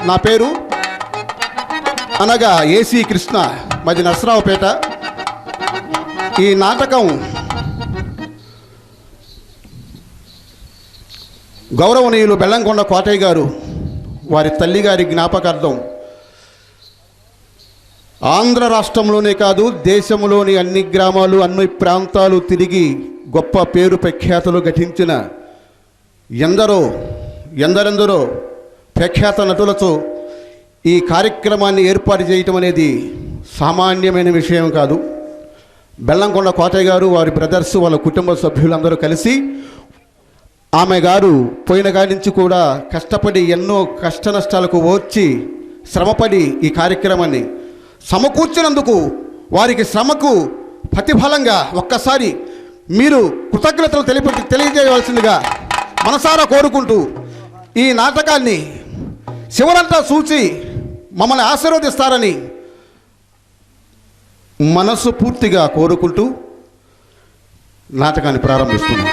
నా పేరు అనగా ఏసీ కృష్ణ, మాది నరసరావుపేట. ఈ నాటకం గౌరవనీయులు బెల్లంకొండ కోటయ్య గారు వారి తల్లిగారి జ్ఞాపకార్థం ఆంధ్ర రాష్ట్రంలోనే కాదు దేశంలోని అన్ని గ్రామాలు అన్ని ప్రాంతాలు తిరిగి గొప్ప పేరు ప్రఖ్యాతులు గఠించిన ఎందరెందరో ప్రఖ్యాత నటులతో ఈ కార్యక్రమాన్ని ఏర్పాటు చేయటం అనేది సామాన్యమైన విషయం కాదు. బెల్లంకొండ కోటయ్య గారు, వారి బ్రదర్స్, వాళ్ళ కుటుంబ సభ్యులందరూ కలిసి ఆమె గారు పోయిన కాడి నుంచి కూడా కష్టపడి ఎన్నో కష్ట నష్టాలకు ఓర్చి శ్రమపడి ఈ కార్యక్రమాన్ని సమకూర్చినందుకు వారికి శ్రమకు ప్రతిఫలంగా ఒక్కసారి మీరు కృతజ్ఞతలు తెలియజేయవలసిందిగా మనసారా కోరుకుంటూ ఈ నాటకాన్ని శివరంతా చూసి మమ్మల్ని ఆశీర్వదిస్తారని మనసు పూర్తిగా కోరుకుంటూ నాటకాన్ని ప్రారంభిస్తున్నాం.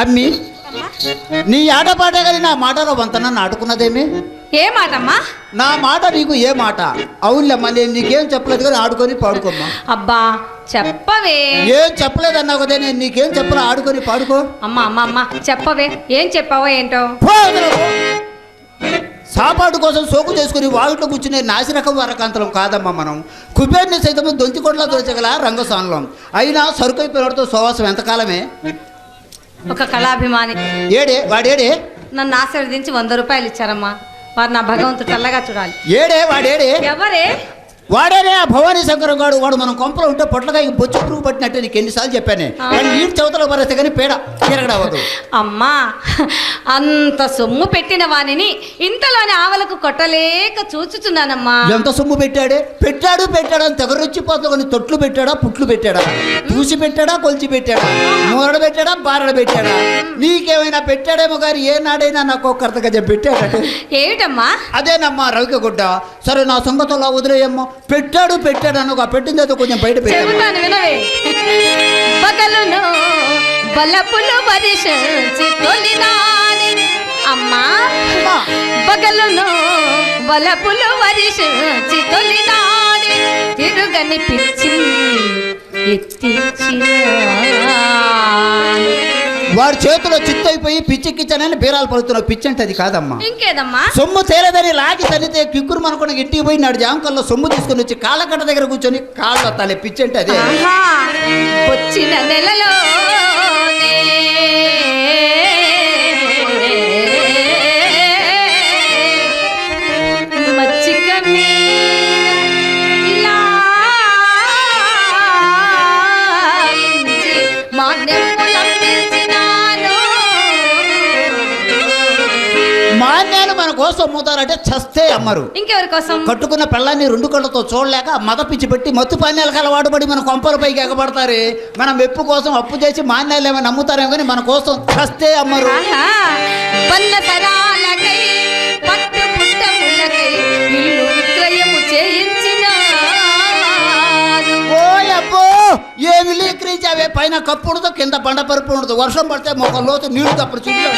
అమ్మి నీ ఆటపాటే కానీ నా మాటలో వంతన ఆడుకున్నదేమి? ఏ మాటమ్మా? నా మాట నీకు ఏ మాట? అవునులేమ్మా, నేను నీకేం చెప్పలేదు కానీ ఆడుకొని పాడుకోమ్మా. అబ్బా చెప్పవే. ఏం చెప్పలేదన్నావు కదా, నేను నీకేం చెప్పలే, ఆడుకొని పాడుకో. అమ్మ చెప్పవే, ఏం చెప్పావో ఏంటో. సాపాటు కోసం సోకు చేసుకుని వాగిట్లో కూర్చునే నాసిరకం వరకాంతరం కాదమ్మా మనం. కుబేర్ని సైతం దొంతికొండలో దొరచగల రంగస్థానంలో. అయినా సరుకై పిల్లడితో సోవాసం ఎంతకాలమే? ఒక కళాభిమాని వాడేడే నన్ను ఆశీర్వదించి 100 రూపాయలు ఇచ్చారమ్మా. వారు నా భగవంతుడు చల్లగా చూడాలి. వాడేడే ఎవరే? వాడేనే ఆ భవానీ శంకరం గాడు. వాడు మనం కొంపలో ఉంటే పొట్లకాయ బొచ్చు పురుగు పట్టినట్టే నీకు ఎన్నిసార్లు చెప్పానే. కానీ నీటి చవతలో పరేస్తే కానీ పేడ తిరగడవదు. అమ్మా అంత సొమ్ము పెట్టిన వాణిని ఇంతలోని ఆవలకు కొట్టలేక చూచుచున్నానమ్మా. ఎంత సొమ్ము పెట్టాడు అని తెగరొచ్చిపోతా. కొన్ని తొట్లు పెట్టాడా, పుట్లు పెట్టాడా, పూసి పెట్టాడా, కొలిచి పెట్టాడా, మూరడ పెట్టాడా, బారడ పెట్టాడా? నీకేమైనా పెట్టాడేమో కానీ ఏనాడైనా నాకు ఒక కర్తగా పెట్టాడట. ఏమిటమ్మా? అదేనమ్మా రవిక గుడ్డ. సరే నా సంగతిలో వదిలేయమ్మా. పెట్టాడు అని ఒక పెట్టింది అయితే కొంచెం బయట చెబుతాను వినవే. బగలును బలపులు వరిషించి తొలినాడి అమ్మా. బగలును బలపులు వరిషించి తొలినాడి తిరుగని పిచ్చి ఎత్తించి వాడి చేతిలో చిత్తైపోయి పిచ్చిక్కిచ్చానని బీరాలు పలుతున్నావు. పిచ్చి అంటే అది కాదమ్మా. ఇంకేదమ్మా? సొమ్ము తేలేదని లాగి తల్లితే కిక్కురు మనకుండా ఇంటికి పోయి నాడు జామకల్లో సొమ్ము తీసుకుని వచ్చి కాళ్ళకట్ట దగ్గర కూర్చొని కాళ్ళు తలే పిచ్చి అంటే అదే. వచ్చిన నెలలో మాన్యాలు మన కోసం అమ్ముతారంటే చస్తే అమ్మరు. ఇంకెవరి కోసం? కట్టుకున్న పిల్లాన్ని 2 కళ్ళతో చూడలేక మద పిచ్చి పెట్టి మత్తు పానీయాలకు అలవాటు పడి మన కొంపల పైకి ఎగబడతారు. మనం మెప్పు కోసం అప్పు చేసి మాన్యాలు ఏమైనా నమ్ముతారేమో కానీ మన కోసం చస్తే అమ్మరు. ఏమి లీకరించావే? పైన కప్పు ఉండదు, కింద బండ పరుపు ఉండదు. వర్షం పడితే మొక్క లోతు నీళ్లు తప్పుడు చూడు.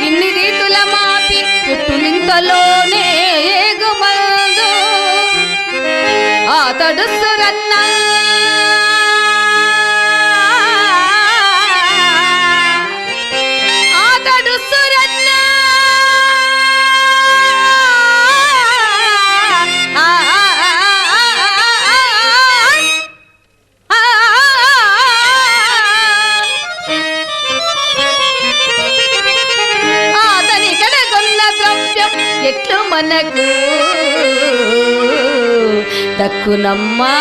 ఇన్ని రీతుల మాపి చుట్టులింతలోనే ఏగుమందు అతడు సురన్న ఎట్లు మనకు దక్కునమ్మా.